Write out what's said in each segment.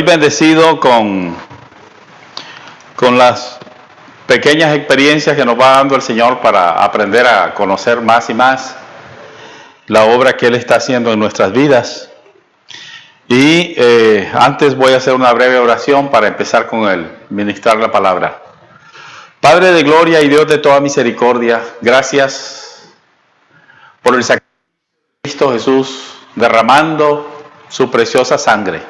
bendecido con las pequeñas experiencias que nos va dando el Señor para aprender a conocer más y más la obra que Él está haciendo en nuestras vidas. Y antes voy a hacer una breve oración para empezar con el ministrar la palabra. Padre de gloria y Dios de toda misericordia, gracias por el sacrificio de Cristo Jesús derramando su preciosa sangre.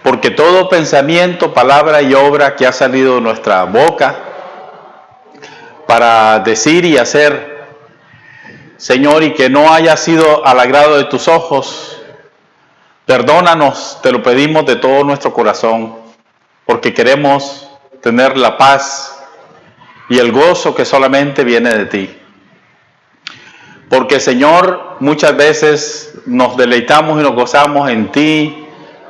Porque todo pensamiento, palabra y obra que ha salido de nuestra boca para decir y hacer, Señor, y que no haya sido al agrado de tus ojos, perdónanos, te lo pedimos de todo nuestro corazón, porque queremos tener la paz y el gozo que solamente viene de ti. Porque, Señor, muchas veces nos deleitamos y nos gozamos en ti,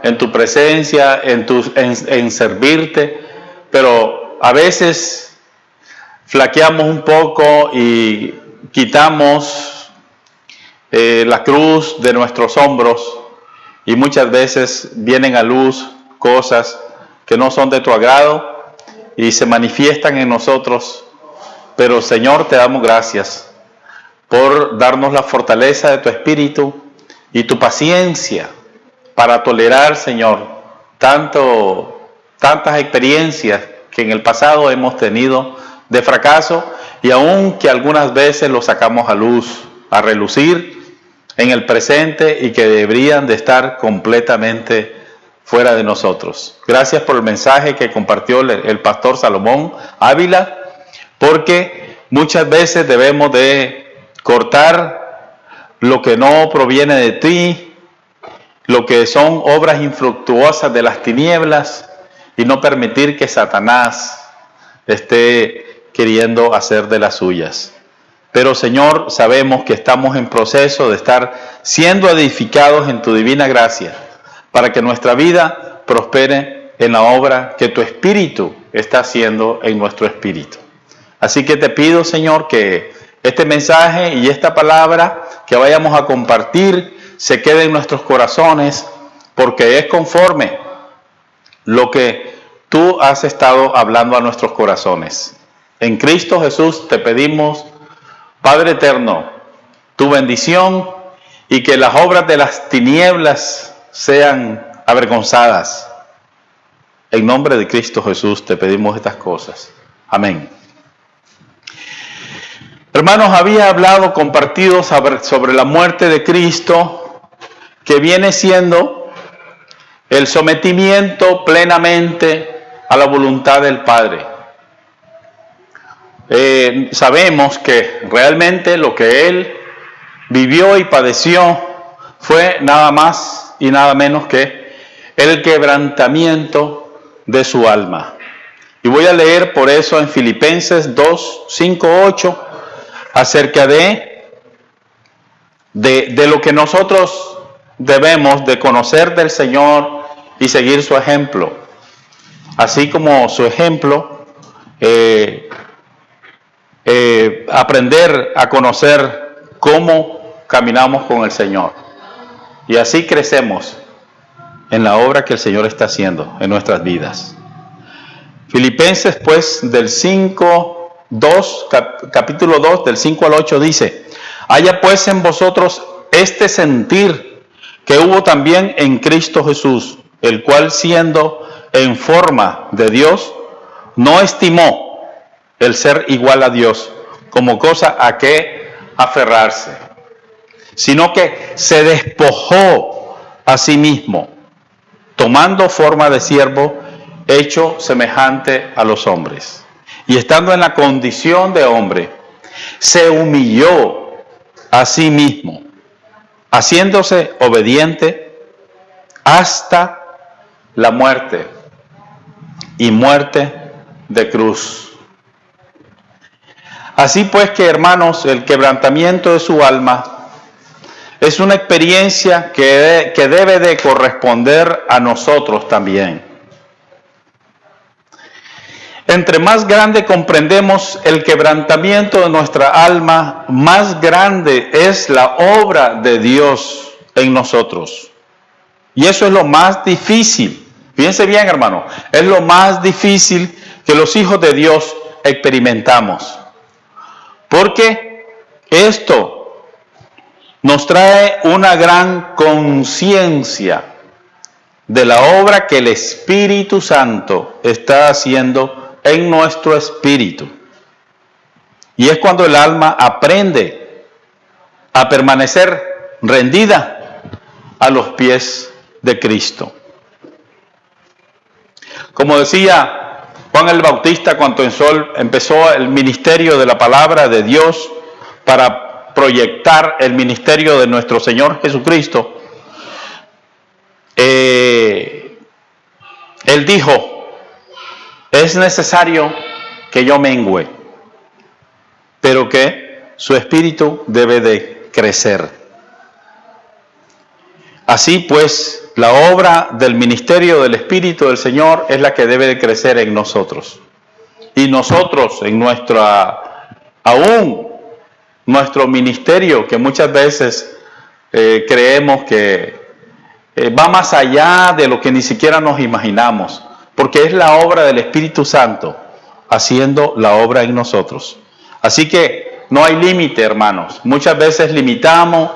en tu presencia, en servirte, pero a veces flaqueamos un poco y quitamos la cruz de nuestros hombros y muchas veces vienen a luz cosas que no son de tu agrado y se manifiestan en nosotros. Pero, Señor, te damos gracias por darnos la fortaleza de tu espíritu y tu paciencia para tolerar, Señor, tantas experiencias que en el pasado hemos tenido de fracaso y aun que algunas veces lo sacamos a luz, a relucir en el presente y que deberían de estar completamente fuera de nosotros. Gracias por el mensaje que compartió el pastor Salomón Ávila, porque muchas veces debemos de cortar lo que no proviene de ti, lo que son obras infructuosas de las tinieblas, y no permitir que Satanás esté queriendo hacer de las suyas. Pero, Señor, sabemos que estamos en proceso de estar siendo edificados en tu divina gracia, para que nuestra vida prospere en la obra que tu Espíritu está haciendo en nuestro espíritu. Así que te pido, Señor, que este mensaje y esta palabra que vayamos a compartir se quede en nuestros corazones, porque es conforme lo que tú has estado hablando a nuestros corazones. En Cristo Jesús te pedimos, Padre eterno, tu bendición y que las obras de las tinieblas sean avergonzadas. En nombre de Cristo Jesús te pedimos estas cosas. Amén. Hermanos, había compartido sobre la muerte de Cristo, que viene siendo el sometimiento plenamente a la voluntad del Padre. Sabemos que realmente lo que Él vivió y padeció fue nada más y nada menos que el quebrantamiento de su alma. Y voy a leer por eso en Filipenses 2, 5, 8, acerca de lo que nosotros debemos de conocer del Señor y seguir su ejemplo, así como su ejemplo, aprender a conocer cómo caminamos con el Señor, y así crecemos en la obra que el Señor está haciendo en nuestras vidas. Filipenses, pues, capítulo 2, del 5 al 8 dice: haya pues en vosotros este sentir que hubo también en Cristo Jesús, el cual, siendo en forma de Dios, no estimó el ser igual a Dios como cosa a que aferrarse, sino que se despojó a sí mismo, tomando forma de siervo, hecho semejante a los hombres. Y estando en la condición de hombre, se humilló a sí mismo, haciéndose obediente hasta la muerte, y muerte de cruz. Así pues que, hermanos, el quebrantamiento de su alma es una experiencia que debe de corresponder a nosotros también. Entre más grande comprendemos el quebrantamiento de nuestra alma, más grande es la obra de Dios en nosotros. Y eso es lo más difícil Fíjense bien, hermano, es lo más difícil que los hijos de Dios experimentamos. Porque esto nos trae una gran conciencia de la obra que el Espíritu Santo está haciendo en nuestro espíritu. Y es cuando el alma aprende a permanecer rendida a los pies de Cristo. Como decía Juan el Bautista cuando empezó el ministerio de la palabra de Dios para proyectar el ministerio de nuestro Señor Jesucristo, él dijo, es necesario que yo mengüe, pero que su espíritu debe de crecer. Así pues, la obra del ministerio del Espíritu del Señor es la que debe de crecer en nosotros. Y nosotros, en nuestro ministerio, que muchas veces creemos que va más allá de lo que ni siquiera nos imaginamos, porque es la obra del Espíritu Santo haciendo la obra en nosotros. Así que no hay límite, hermanos. Muchas veces limitamos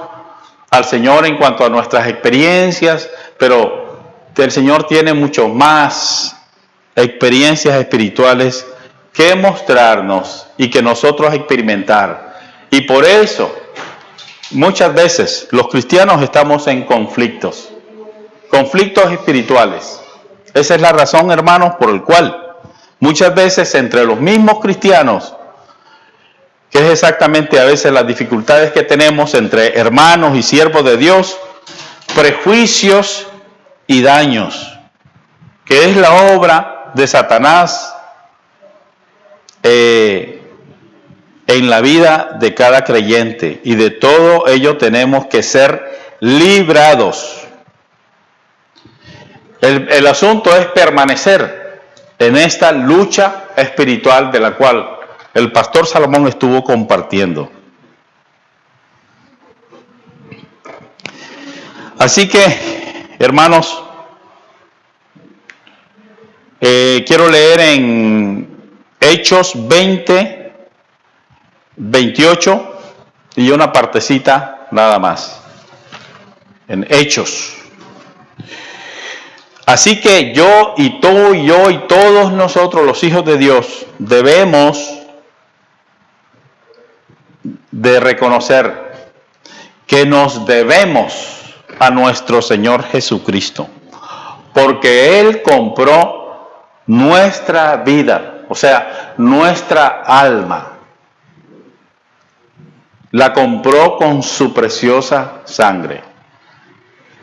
al Señor en cuanto a nuestras experiencias, pero que el Señor tiene mucho más experiencias espirituales que mostrarnos y que nosotros experimentar. Y por eso, muchas veces los cristianos estamos en conflictos espirituales. Esa es la razón, hermanos, por el cual muchas veces entre los mismos cristianos, que es exactamente a veces las dificultades que tenemos entre hermanos y siervos de Dios, prejuicios y daños, que es la obra de Satanás en la vida de cada creyente, y de todo ello tenemos que ser librados. El asunto es permanecer en esta lucha espiritual de la cual el pastor Salomón estuvo compartiendo. Así que, hermanos, quiero leer en Hechos 20, 28 y una partecita nada más. En Hechos. Así que yo y tú y yo y todos nosotros, los hijos de Dios, debemos de reconocer que nos debemos a nuestro Señor Jesucristo, porque Él compró nuestra vida, o sea, nuestra alma, la compró con su preciosa sangre.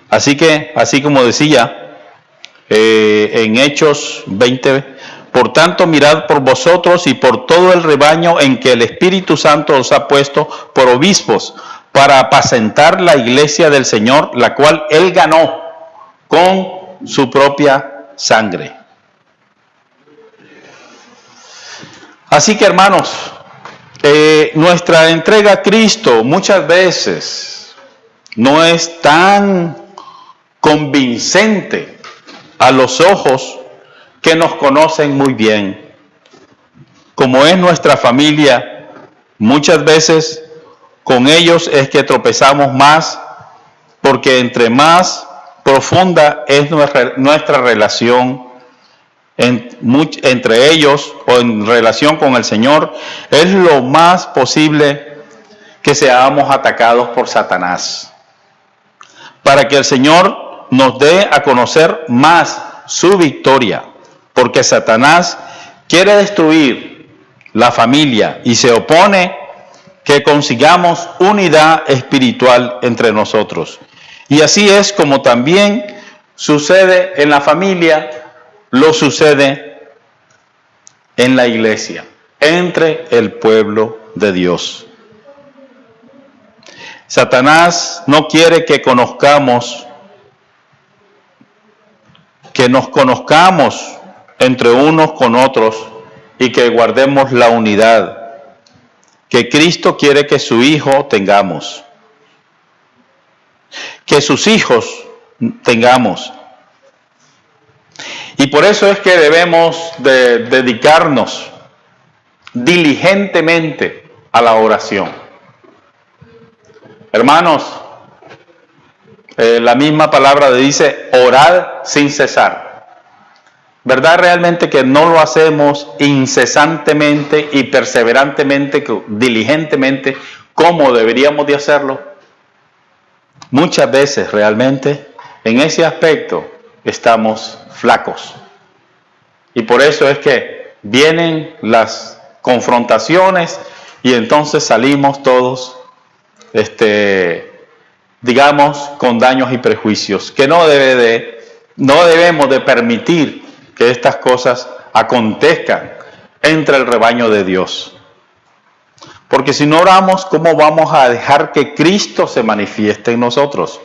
Así que, así como decía en Hechos 20, por tanto, mirad por vosotros y por todo el rebaño en que el Espíritu Santo os ha puesto por obispos, para apacentar la iglesia del Señor, la cual Él ganó con su propia sangre. Así que, hermanos, nuestra entrega a Cristo muchas veces no es tan convincente a los ojos que nos conocen muy bien. Como es nuestra familia, muchas veces con ellos es que tropezamos más, porque entre más profunda es nuestra relación entre ellos o en relación con el Señor, es lo más posible que seamos atacados por Satanás, para que el Señor nos dé a conocer más su victoria, porque Satanás quiere destruir la familia y se opone que consigamos unidad espiritual entre nosotros. Y así es como también sucede en la familia, lo sucede en la iglesia, entre el pueblo de Dios. Satanás no quiere que nos conozcamos entre unos con otros y que guardemos la unidad que Cristo quiere que su Hijo tengamos, que sus hijos tengamos. Y por eso es que debemos de dedicarnos diligentemente a la oración. Hermanos, la misma palabra dice, orad sin cesar. ¿Verdad realmente que no lo hacemos incesantemente y perseverantemente, diligentemente, como deberíamos de hacerlo? Muchas veces realmente en ese aspecto estamos flacos. Y por eso es que vienen las confrontaciones y entonces salimos todos, digamos, con daños y prejuicios, que no debemos de permitir que estas cosas acontezcan entre el rebaño de Dios. Porque si no oramos, ¿cómo vamos a dejar que Cristo se manifieste en nosotros?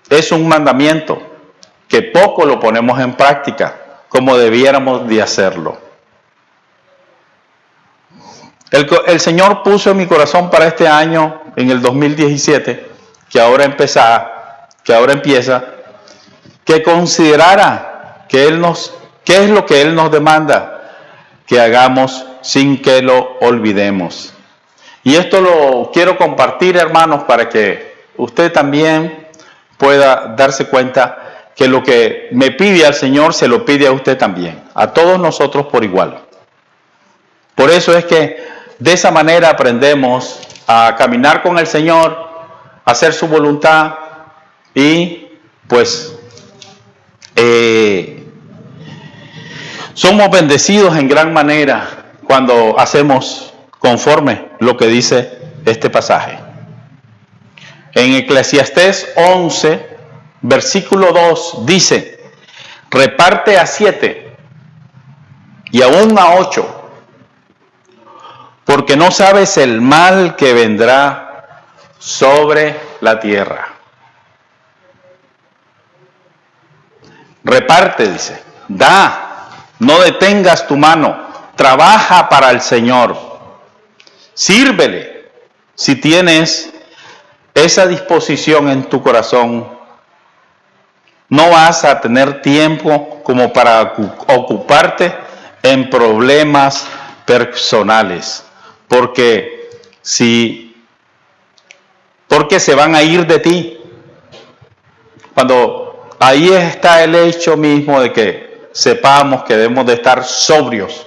Es un mandamiento que poco lo ponemos en práctica, como debiéramos de hacerlo. El Señor puso en mi corazón para este año, en el 2017, que ahora empieza, que considerara qué es lo que Él nos demanda que hagamos sin que lo olvidemos. Y esto lo quiero compartir, hermanos, para que usted también pueda darse cuenta que lo que me pide al Señor se lo pide a usted también, a todos nosotros por igual. Por eso es que de esa manera aprendemos a caminar con el Señor, a hacer su voluntad y pues somos bendecidos en gran manera cuando hacemos conforme lo que dice este pasaje. En Eclesiastés 11, versículo 2 dice, reparte a 7 y aún a 8, porque no sabes el mal que vendrá sobre la tierra. Reparte, dice, da. No detengas tu mano, trabaja para el Señor, sírvele. Si tienes esa disposición en tu corazón, no vas a tener tiempo como para ocuparte en problemas personales, porque se van a ir de ti. Cuando ahí está el hecho mismo de que sepamos que debemos de estar sobrios,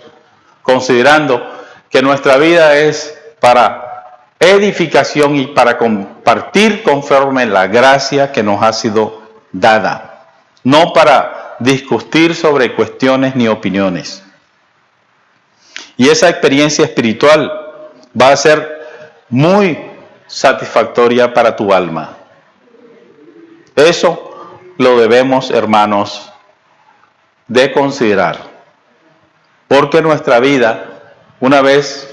considerando que nuestra vida es para edificación y para compartir conforme la gracia que nos ha sido dada, no para discutir sobre cuestiones ni opiniones. Y esa experiencia espiritual va a ser muy satisfactoria para tu alma. Eso lo debemos, hermanos, de considerar, porque nuestra vida, una vez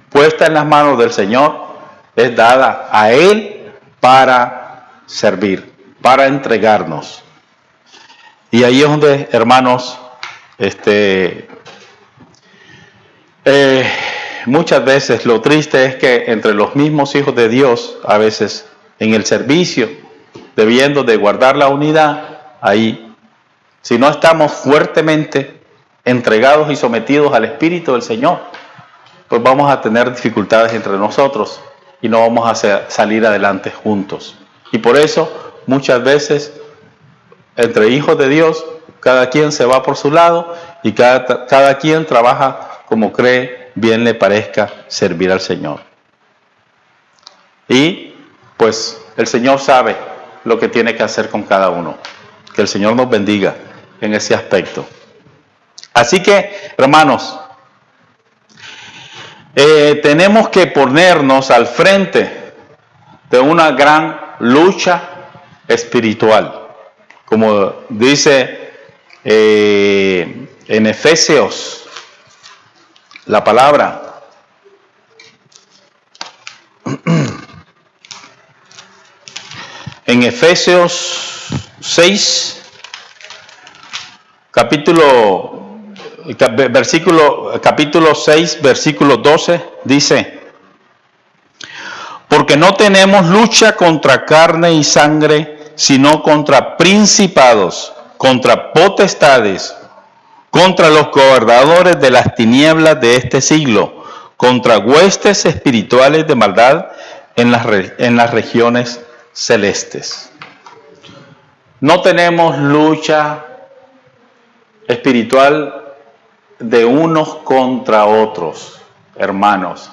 puesta en las manos del Señor, es dada a Él para servir, para entregarnos. Y ahí es donde, hermanos, muchas veces lo triste es que entre los mismos hijos de Dios, a veces en el servicio, debiendo de guardar la unidad, ahí si no estamos fuertemente entregados y sometidos al Espíritu del Señor, pues vamos a tener dificultades entre nosotros y no vamos a salir adelante juntos. Y por eso, muchas veces, entre hijos de Dios, cada quien se va por su lado y cada quien trabaja como cree bien le parezca servir al Señor. Y pues el Señor sabe lo que tiene que hacer con cada uno. Que el Señor nos bendiga en ese aspecto. Así que, hermanos, tenemos que ponernos al frente de una gran lucha espiritual. Como dice en Efesios, la palabra, en Efesios 6, capítulo 6, versículo 12, dice, porque no tenemos lucha contra carne y sangre, sino contra principados, contra potestades, contra los gobernadores de las tinieblas de este siglo, contra huestes espirituales de maldad en las regiones celestes. No tenemos lucha espiritual de unos contra otros, hermanos.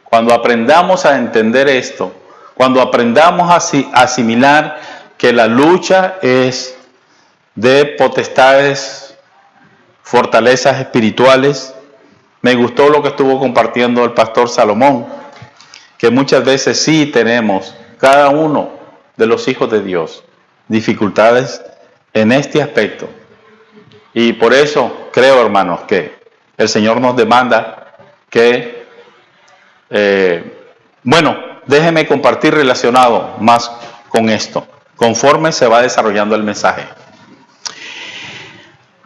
Cuando aprendamos a entender esto, cuando aprendamos a asimilar que la lucha es de potestades, fortalezas espirituales. Me gustó lo que estuvo compartiendo el pastor Salomón, que muchas veces sí tenemos, cada uno de los hijos de Dios, dificultades en este aspecto. Y por eso creo, hermanos, que el Señor nos demanda que, déjeme compartir relacionado más con esto, conforme se va desarrollando el mensaje.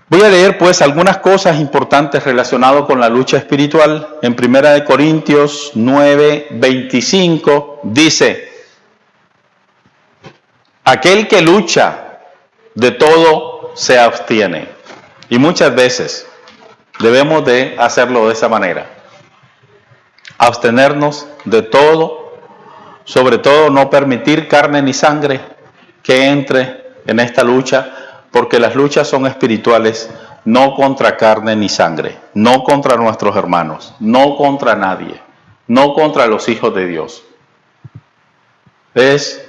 Voy a leer pues algunas cosas importantes relacionadas con la lucha espiritual. En 1 Corintios 9:25 dice: aquel que lucha de todo se abstiene. Y muchas veces debemos de hacerlo de esa manera. Abstenernos de todo, sobre todo no permitir carne ni sangre que entre en esta lucha, porque las luchas son espirituales, no contra carne ni sangre, no contra nuestros hermanos, no contra nadie, no contra los hijos de Dios. Es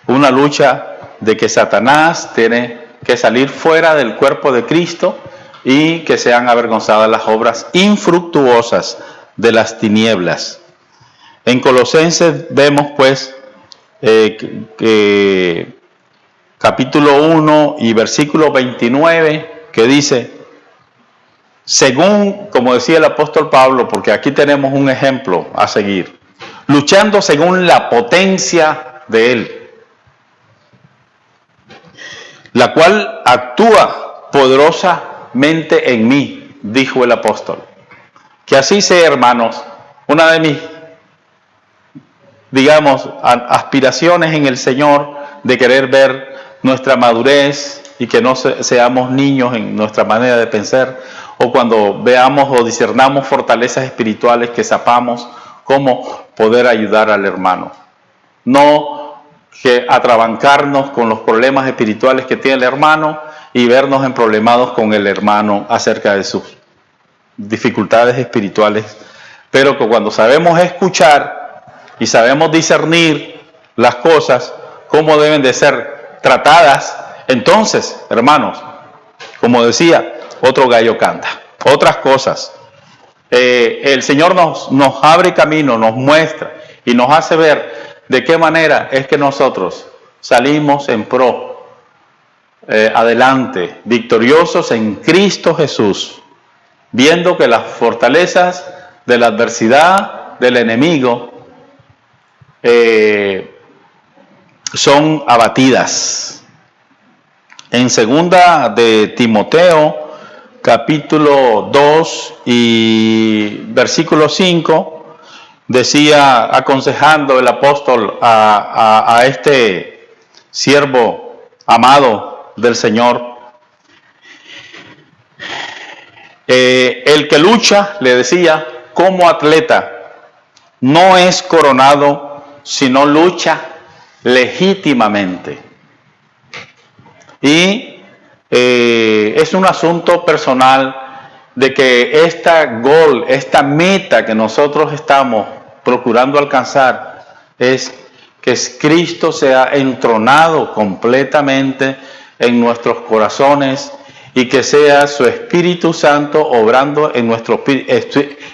una lucha de que Satanás tiene que salir fuera del cuerpo de Cristo y que sean avergonzadas las obras infructuosas de las tinieblas. En Colosenses vemos pues capítulo 1 y versículo 29, que dice, según, como decía el apóstol Pablo, porque aquí tenemos un ejemplo a seguir, luchando según la potencia de Él, la cual actúa poderosamente en mí, dijo el apóstol. Que así sea, hermanos. Una de mis, aspiraciones en el Señor, de querer ver nuestra madurez y que no seamos niños en nuestra manera de pensar, o cuando veamos o discernamos fortalezas espirituales, que sepamos cómo poder ayudar al hermano. No que atrabancarnos con los problemas espirituales que tiene el hermano y vernos emproblemados con el hermano acerca de sus dificultades espirituales, pero que cuando sabemos escuchar y sabemos discernir las cosas, cómo deben de ser tratadas, entonces, hermanos, como decía, otro gallo canta. Otras cosas. El Señor nos abre camino, nos muestra y nos hace ver de qué manera es que nosotros salimos en pro, adelante, victoriosos en Cristo Jesús, viendo que las fortalezas de la adversidad del enemigo son abatidas. En 2 de Timoteo, capítulo 2 y versículo 5, decía, aconsejando el apóstol a este siervo amado del Señor, el que lucha, le decía, como atleta, no es coronado, sino lucha legítimamente. Y es un asunto personal de que esta meta que nosotros estamos procurando alcanzar es que Cristo sea entronado completamente en nuestros corazones y que sea su Espíritu Santo obrando en nuestro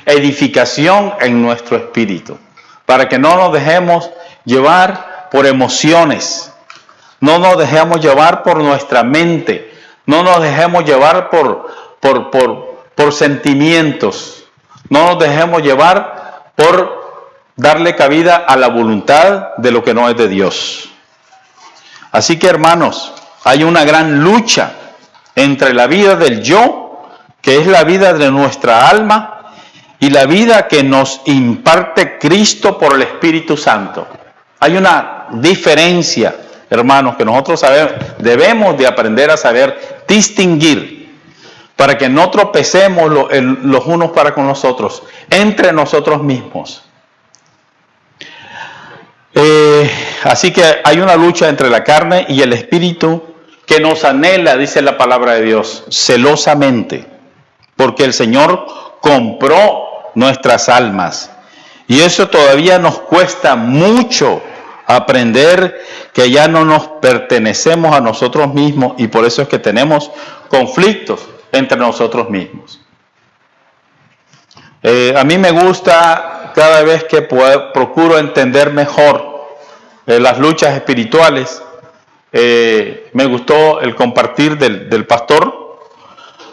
edificación en nuestro espíritu, para que no nos dejemos llevar por emociones, no nos dejemos llevar por nuestra mente, no nos dejemos llevar por sentimientos, no nos dejemos llevar por darle cabida a la voluntad de lo que no es de Dios. Así que, hermanos, hay una gran lucha entre la vida del yo, que es la vida de nuestra alma, y la vida que nos imparte Cristo por el Espíritu Santo. Hay una diferencia hermanos, que nosotros debemos de aprender a saber distinguir para que no tropecemos los unos para con los otros, entre nosotros mismos. Así que hay una lucha entre la carne y el espíritu que nos anhela, dice la palabra de Dios, celosamente, porque el Señor compró nuestras almas. Y eso todavía nos cuesta mucho aprender que ya no nos pertenecemos a nosotros mismos, y por eso es que tenemos conflictos entre nosotros mismos. A mí me gusta cada vez que procuro entender mejor las luchas espirituales. Me gustó el compartir del pastor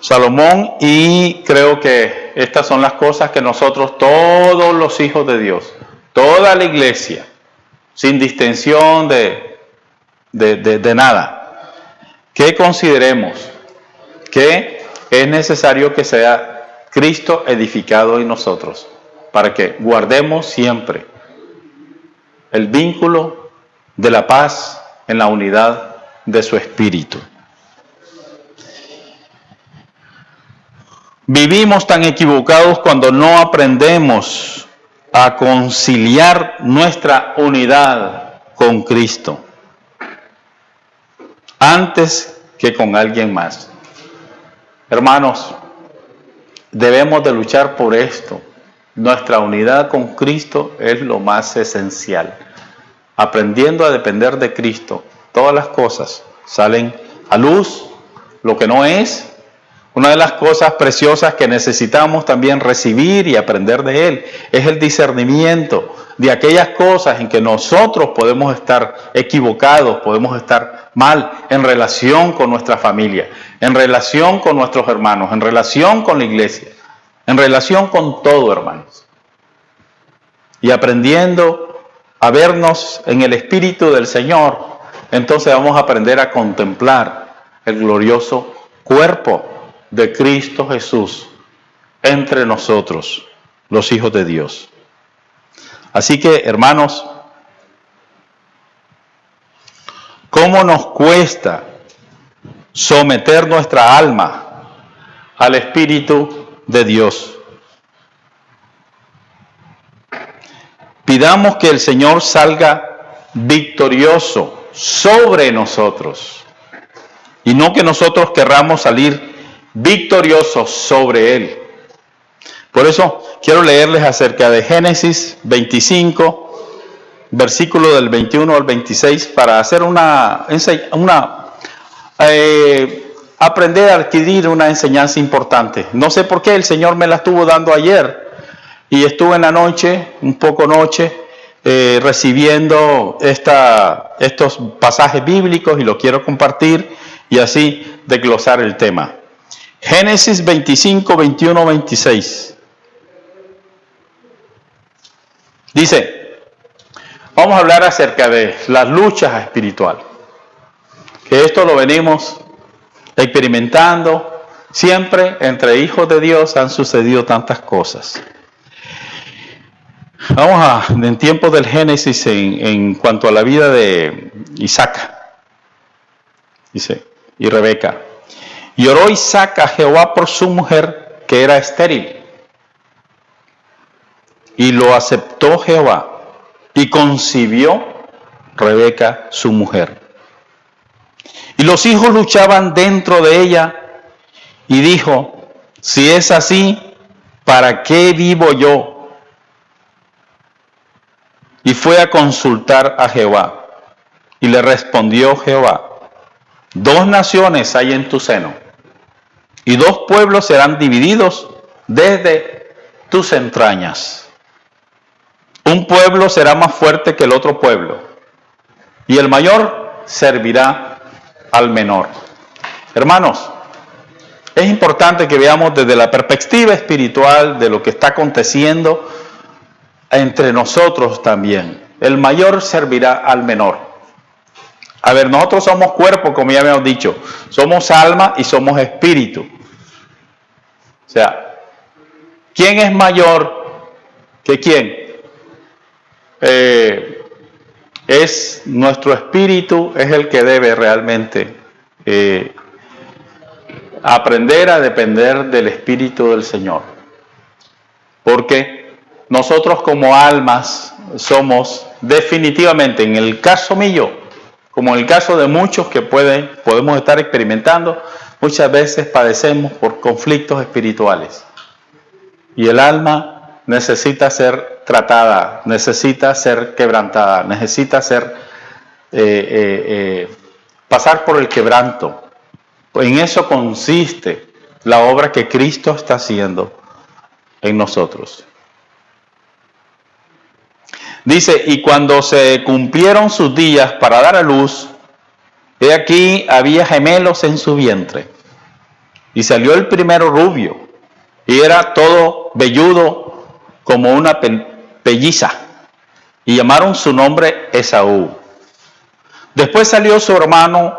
Salomón, y creo que estas son las cosas que nosotros, todos los hijos de Dios, toda la iglesia, sin distinción de nada, que consideremos que es necesario que sea Cristo edificado en nosotros, para que guardemos siempre el vínculo de la paz en la unidad de su espíritu. Vivimos tan equivocados cuando no aprendemos a conciliar nuestra unidad con Cristo antes que con alguien más. Hermanos, debemos de luchar por esto. Nuestra unidad con Cristo es lo más esencial. Aprendiendo a depender de Cristo, todas las cosas salen a luz. Lo que no es, una de las cosas preciosas que necesitamos también recibir y aprender de Él, es el discernimiento de aquellas cosas en que nosotros podemos estar equivocados, podemos estar mal en relación con nuestra familia, en relación con nuestros hermanos, en relación con la iglesia, en relación con todo, hermanos. Y aprendiendo a vernos en el Espíritu del Señor, entonces vamos a aprender a contemplar el glorioso cuerpo de Cristo Jesús entre nosotros, los hijos de Dios. Así que, hermanos, ¿cómo nos cuesta someter nuestra alma al Espíritu de Dios? Pidamos que el Señor salga victorioso sobre nosotros, y no que nosotros querramos salir victoriosos sobre Él. Por eso quiero leerles acerca de Génesis 25, versículo del 21 al 26, para hacer aprender a adquirir una enseñanza importante. No sé por qué el Señor me la estuvo dando ayer, y estuve en la noche, recibiendo estos pasajes bíblicos, y lo quiero compartir y así desglosar el tema. Génesis 25, 21, 26. Dice, vamos a hablar acerca de las luchas espirituales, que esto lo venimos experimentando siempre entre hijos de Dios. Han sucedido tantas cosas. Vamos en tiempos del Génesis, en cuanto a la vida de Isaac, dice, y Rebeca. Y oró Isaac a Jehová por su mujer, que era estéril. Y lo aceptó Jehová, y concibió Rebeca su mujer. Y los hijos luchaban dentro de ella, y dijo, si es así, ¿para qué vivo yo? Y fue a consultar a Jehová, y le respondió Jehová, 2 naciones hay en tu seno, y 2 pueblos serán divididos desde tus entrañas. Un pueblo será más fuerte que el otro pueblo, y el mayor servirá al menor. Hermanos, es importante que veamos desde la perspectiva espiritual de lo que está aconteciendo entre nosotros también. El mayor servirá al menor. A ver, nosotros somos cuerpo, como ya habíamos dicho, somos alma y somos espíritu. O sea, ¿quién es mayor que quién? es nuestro espíritu, es el que debe realmente aprender a depender del Espíritu del Señor. Porque nosotros como almas somos definitivamente, en el caso mío, como en el caso de muchos que podemos estar experimentando, muchas veces padecemos por conflictos espirituales. Y el alma necesita ser tratada, necesita ser quebrantada, necesita pasar por el quebranto. En eso consiste la obra que Cristo está haciendo en nosotros. Dice, y cuando se cumplieron sus días para dar a luz, he aquí había gemelos en su vientre. Y salió el primero rubio, y era todo velludo como una pelliza, y llamaron su nombre Esaú. Después salió su hermano,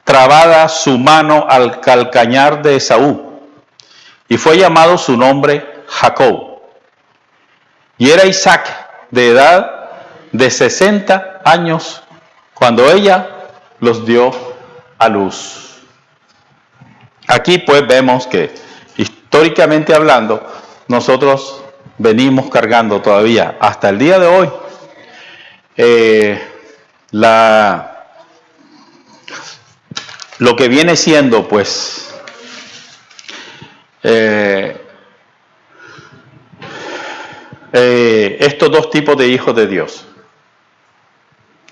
trabada su mano al calcañar de Esaú, y fue llamado su nombre Jacob. Y era Isaac de edad de 60 años cuando ella los dio a luz. Aquí pues vemos que históricamente hablando, nosotros venimos cargando todavía hasta el día de hoy lo que viene siendo pues estos dos tipos de hijos de Dios.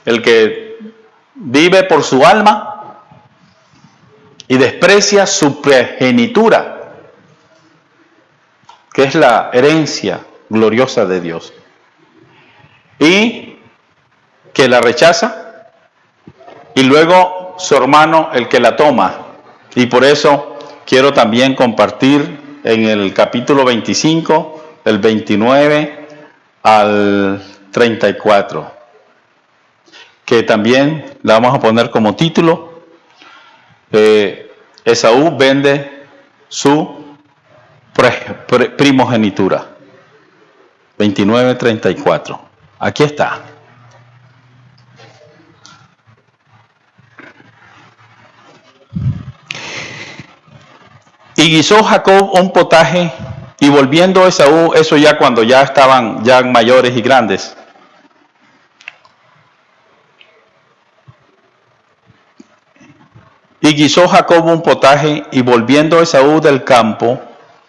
El que vive por su alma y desprecia su primogenitura, que es la herencia gloriosa de Dios, y que la rechaza, y luego su hermano el que la toma. Y por eso quiero también compartir en el capítulo 25, del 29 al 34, que también la vamos a poner como título, Esaú vende su primogenitura. 29-34. Aquí está. Y guisó Jacob un potaje, y volviendo Esaú, eso ya cuando ya estaban ya mayores y grandes, y guisó Jacob un potaje, y volviendo Esaú del campo,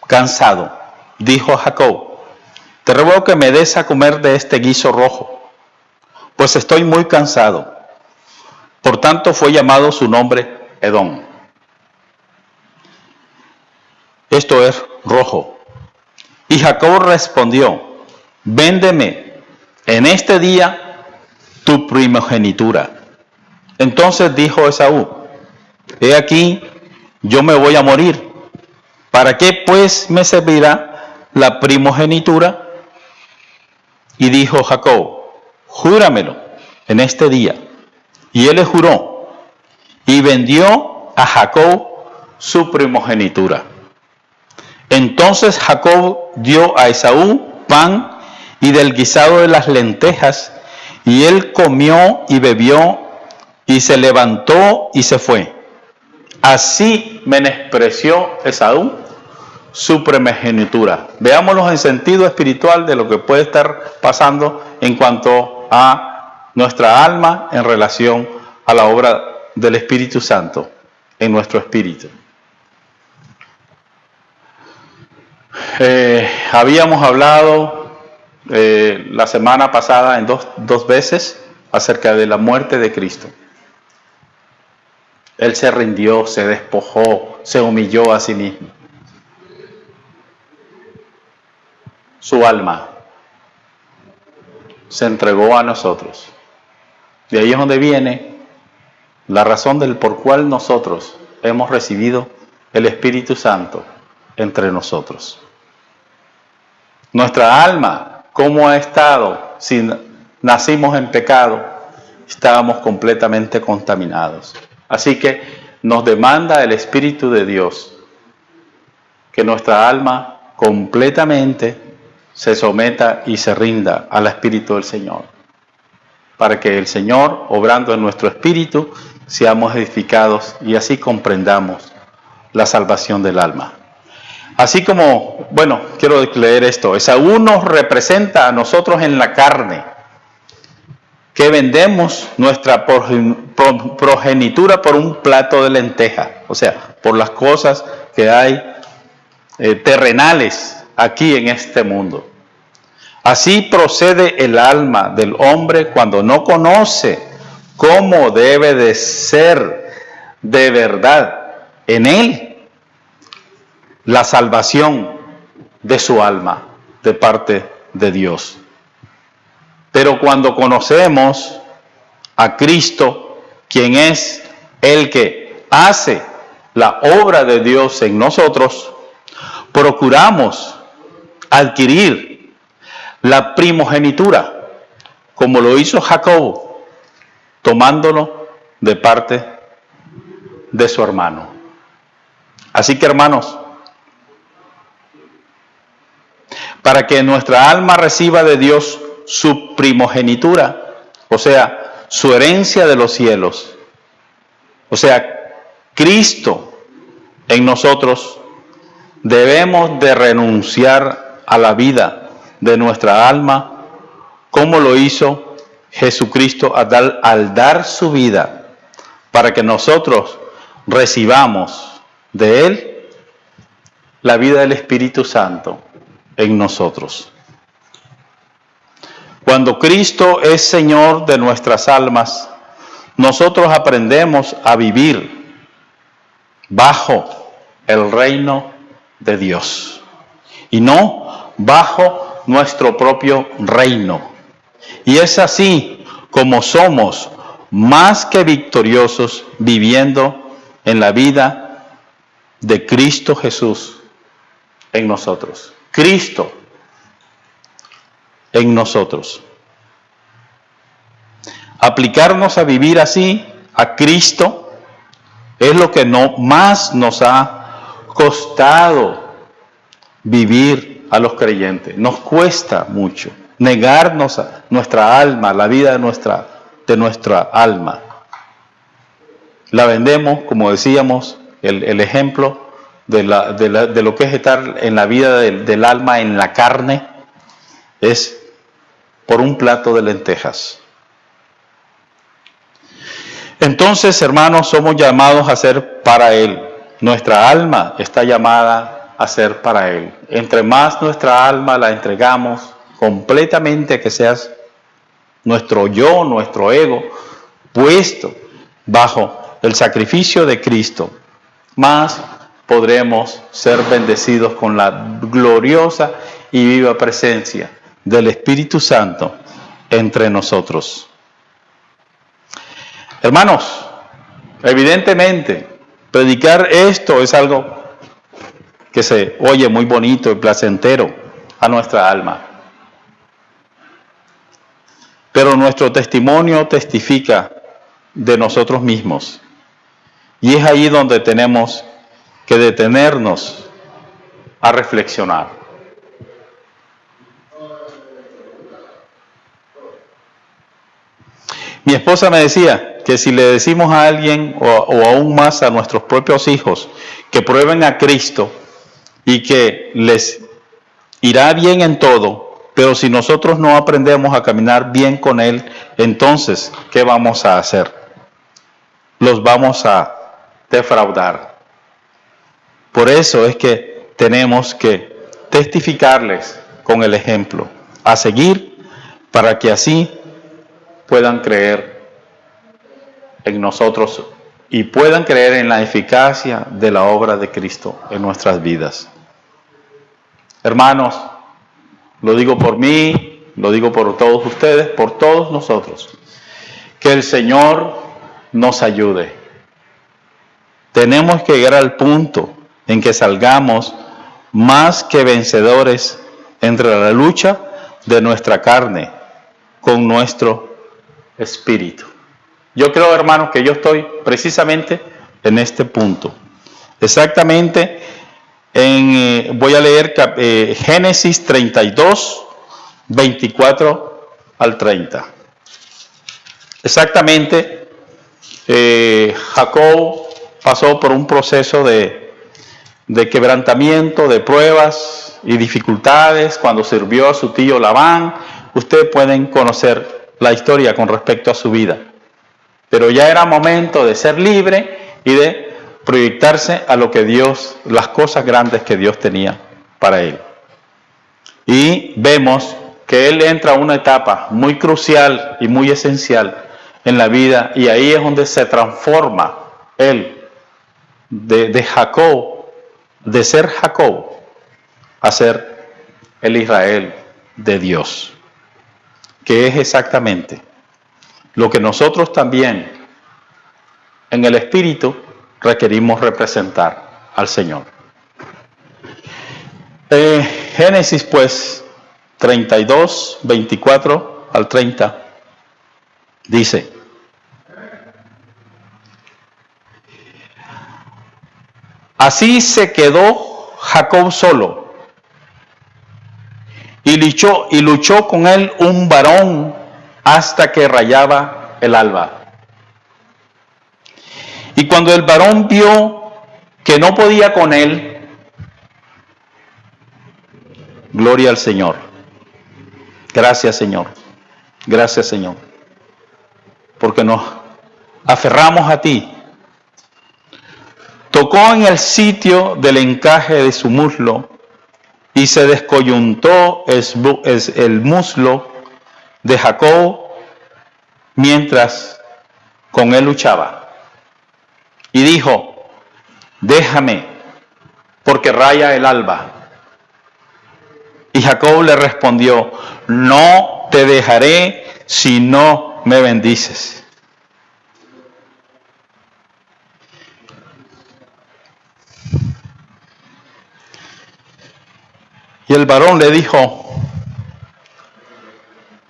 cansado, dijo a Jacob, te ruego que me des a comer de este guiso rojo, pues estoy muy cansado. Por tanto fue llamado su nombre Edom. Esto es rojo. Y Jacob respondió, véndeme en este día tu primogenitura. Entonces dijo Esaú, he aquí, yo me voy a morir. ¿Para qué pues me servirá la primogenitura? Y dijo Jacob, júramelo en este día. Y él le juró, y vendió a Jacob su primogenitura. Entonces Jacob dio a Esaú pan y del guisado de las lentejas, y él comió y bebió, y se levantó y se fue. Así menospreció Esaú su primogenitura. Veámoslo en sentido espiritual de lo que puede estar pasando en cuanto a nuestra alma en relación a la obra del Espíritu Santo en nuestro espíritu. Habíamos hablado la semana pasada en dos veces acerca de la muerte de Cristo. Él se rindió, se despojó, se humilló a sí mismo. Su alma se entregó a nosotros. De ahí es donde viene la razón del por cual nosotros hemos recibido el Espíritu Santo entre nosotros. Nuestra alma, ¿cómo ha estado? Si nacimos en pecado, estábamos completamente contaminados. Así que nos demanda el Espíritu de Dios que nuestra alma completamente se someta y se rinda al Espíritu del Señor, para que el Señor, obrando en nuestro espíritu, seamos edificados y así comprendamos la salvación del alma. Así como, bueno, quiero leer esto. Esaú nos representa a nosotros en la carne, que vendemos nuestra progenitura por un plato de lenteja, o sea, por las cosas que hay terrenales aquí en este mundo. Así procede el alma del hombre cuando no conoce cómo debe de ser de verdad en él la salvación de su alma de parte de Dios. Pero cuando conocemos a Cristo, quien es el que hace la obra de Dios en nosotros, procuramos adquirir la primogenitura, como lo hizo Jacob, tomándolo de parte de su hermano. Así que, hermanos, para que nuestra alma reciba de Dios su primogenitura, o sea, su herencia de los cielos, o sea, Cristo en nosotros, debemos de renunciar a la vida de nuestra alma, como lo hizo Jesucristo al dar su vida, para que nosotros recibamos de Él la vida del Espíritu Santo en nosotros. Cuando Cristo es Señor de nuestras almas, nosotros aprendemos a vivir bajo el reino de Dios y no bajo nuestro propio reino. Y es así como somos más que victoriosos viviendo en la vida de Cristo Jesús en nosotros. Cristo en nosotros. Aplicarnos a vivir así a Cristo es lo que más nos ha costado vivir a los creyentes. Nos cuesta mucho negarnos a nuestra alma, la vida de nuestra alma. La vendemos, como decíamos, el ejemplo de lo que es estar en la vida del alma en la carne es por un plato de lentejas. Entonces, hermanos, somos llamados a ser para Él. Nuestra alma está llamada a ser para Él. Entre más nuestra alma la entregamos completamente, que seas nuestro yo, nuestro ego, puesto bajo el sacrificio de Cristo, más podremos ser bendecidos con la gloriosa y viva presencia del Espíritu Santo entre nosotros. Hermanos, evidentemente, predicar esto es algo que se oye muy bonito y placentero a nuestra alma. Pero nuestro testimonio testifica de nosotros mismos. Y es ahí donde tenemos que detenernos a reflexionar. Mi esposa me decía que si le decimos a alguien o aún más a nuestros propios hijos que prueben a Cristo y que les irá bien en todo, pero si nosotros no aprendemos a caminar bien con Él, entonces, ¿qué vamos a hacer? Los vamos a defraudar. Por eso es que tenemos que testificarles con el ejemplo, a seguir, para que así puedan creer en nosotros y puedan creer en la eficacia de la obra de Cristo en nuestras vidas. Hermanos, lo digo por mí, lo digo por todos ustedes, por todos nosotros, que el Señor nos ayude. Tenemos que llegar al punto en que salgamos más que vencedores entre la lucha de nuestra carne con nuestro espíritu. Yo creo, hermanos, que yo estoy precisamente en este punto. Exactamente, voy a leer Génesis 32, 24 al 30. Exactamente, Jacob pasó por un proceso de quebrantamiento, de pruebas y dificultades cuando sirvió a su tío Labán. Ustedes pueden conocer la historia con respecto a su vida. Pero ya era momento de ser libre y de proyectarse a lo que Dios, las cosas grandes que Dios tenía para él. Y vemos que él entra a una etapa muy crucial y muy esencial en la vida, y ahí es donde se transforma él de Jacob, de ser Jacob, a ser el Israel de Dios, que es exactamente lo que nosotros también en el Espíritu requerimos representar al Señor. Génesis pues 32, 24 al 30 dice: así se quedó Jacob solo, y luchó con él un varón hasta que rayaba el alba. Y cuando el varón vio que no podía con él, gloria al Señor. Gracias, Señor. Gracias, Señor. Porque nos aferramos a ti. Tocó en el sitio del encaje de su muslo y se descoyuntó el muslo de Jacob mientras con él luchaba. Y dijo: déjame, porque raya el alba. Y Jacob le respondió: no te dejaré si no me bendices. Y el varón le dijo: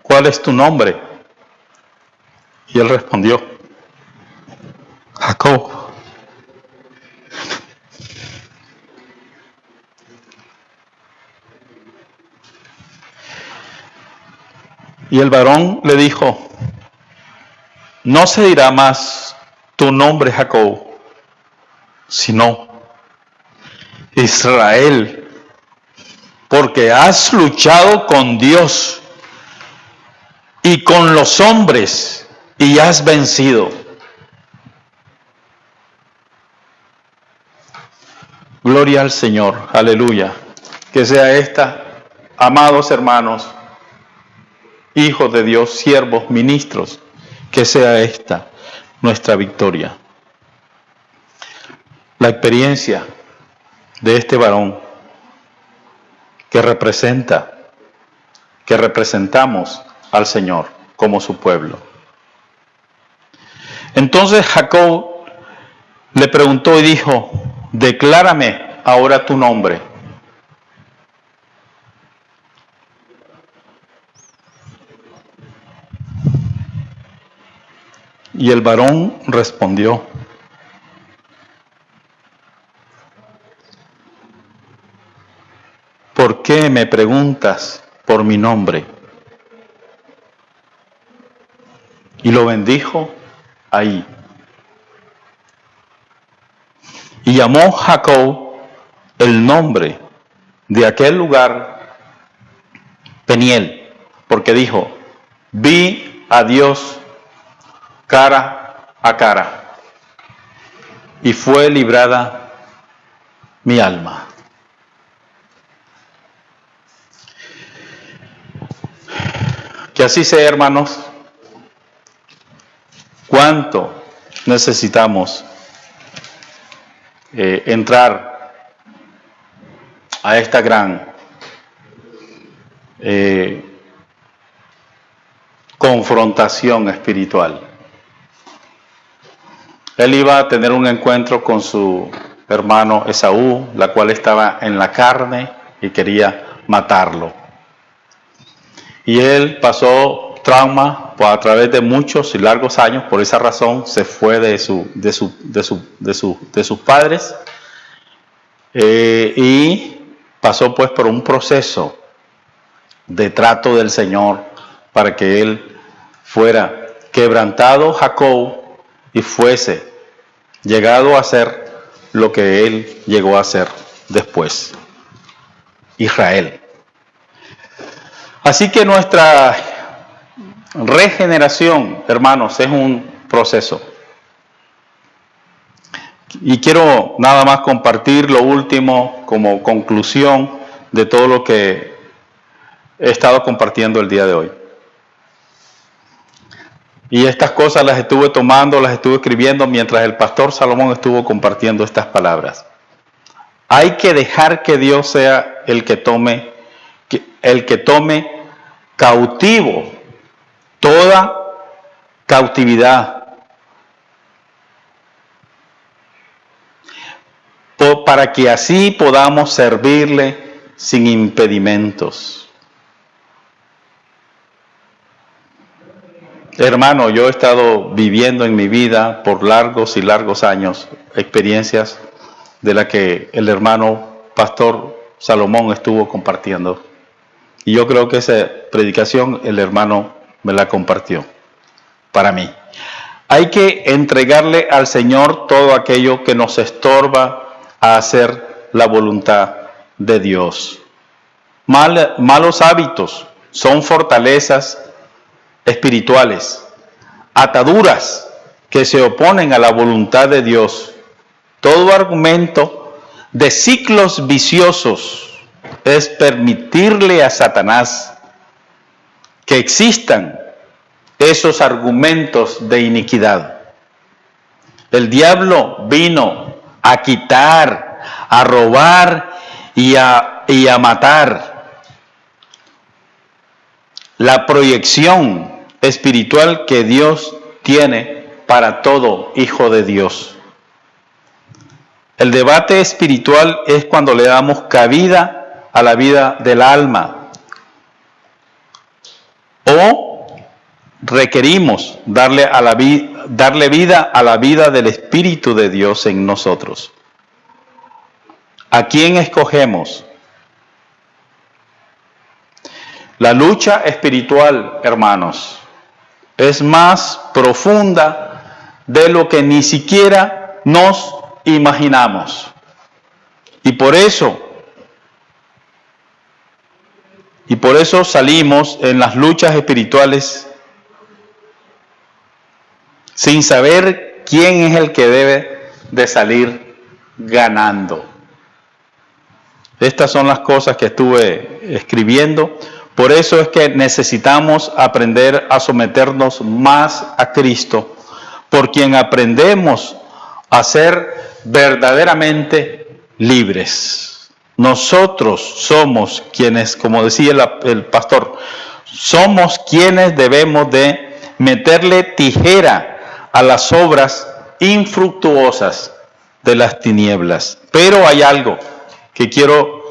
¿cuál es tu nombre? Y él respondió: Jacob. Y el varón le dijo: no se dirá más tu nombre Jacob, sino Israel, porque has luchado con Dios y con los hombres y has vencido. Gloria al Señor, aleluya. Que sea esta, amados hermanos, hijos de Dios, siervos, ministros, que sea esta nuestra victoria. La experiencia de este varón que representamos al Señor como su pueblo. Entonces Jacob le preguntó y dijo: declárame ahora tu nombre. Y el varón respondió: ¿por qué me preguntas por mi nombre? Y lo bendijo ahí. Y llamó Jacob el nombre de aquel lugar Peniel, porque dijo: vi a Dios cara a cara, y fue librada mi alma. Que así sea, hermanos. ¿Cuánto necesitamos entrar a esta gran confrontación espiritual? Él iba a tener un encuentro con su hermano Esaú, la cual estaba en la carne y quería matarlo. Y él pasó trauma a través de muchos y largos años. Por esa razón se fue de sus padres y pasó pues por un proceso de trato del Señor para que él fuera quebrantado Jacob y fuese llegado a ser lo que él llegó a ser después, Israel. Así que nuestra regeneración, hermanos, es un proceso. Y quiero nada más compartir lo último como conclusión de todo lo que he estado compartiendo el día de hoy. Y estas cosas las estuve tomando, las estuve escribiendo mientras el pastor Salomón estuvo compartiendo estas palabras. Hay que dejar que Dios sea el que tome cautivo toda cautividad, para que así podamos servirle sin impedimentos. Hermano, yo he estado viviendo en mi vida por largos y largos años experiencias de las que el hermano pastor Salomón estuvo compartiendo. Y yo creo que esa predicación el hermano me la compartió para mí. Hay que entregarle al Señor todo aquello que nos estorba a hacer la voluntad de Dios. Malos hábitos son fortalezas espirituales, ataduras que se oponen a la voluntad de Dios. Todo argumento de ciclos viciosos es permitirle a Satanás que existan esos argumentos de iniquidad. El diablo vino a quitar, a robar y a matar. La proyección espiritual que Dios tiene para todo hijo de Dios. El debate espiritual es cuando le damos cabida a la vida del alma o requerimos darle vida a la vida del Espíritu de Dios en nosotros. ¿A quién escogemos? La lucha espiritual, hermanos, es más profunda de lo que ni siquiera nos imaginamos. Y por eso salimos en las luchas espirituales sin saber quién es el que debe de salir ganando. Estas son las cosas que estuve escribiendo. Por eso es que necesitamos aprender a someternos más a Cristo, por quien aprendemos a ser verdaderamente libres. Nosotros somos quienes, como decía el pastor, somos quienes debemos de meterle tijera a las obras infructuosas de las tinieblas. Pero hay algo que quiero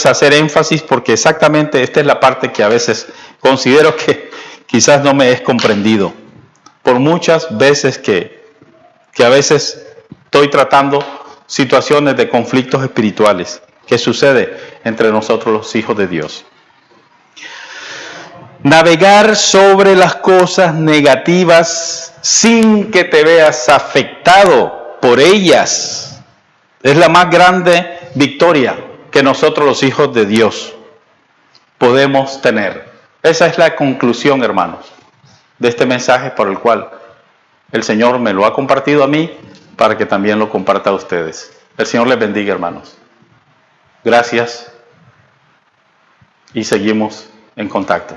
hacer énfasis, porque exactamente esta es la parte que a veces considero que quizás no me es comprendido. Por muchas veces que a veces estoy tratando situaciones de conflictos espirituales que sucede entre nosotros los hijos de Dios. Navegar sobre las cosas negativas sin que te veas afectado por ellas es la más grande victoria que nosotros los hijos de Dios podemos tener. Esa es la conclusión, hermanos, de este mensaje por el cual el Señor me lo ha compartido a mí para que también lo comparta a ustedes. El Señor les bendiga, hermanos. Gracias y seguimos en contacto.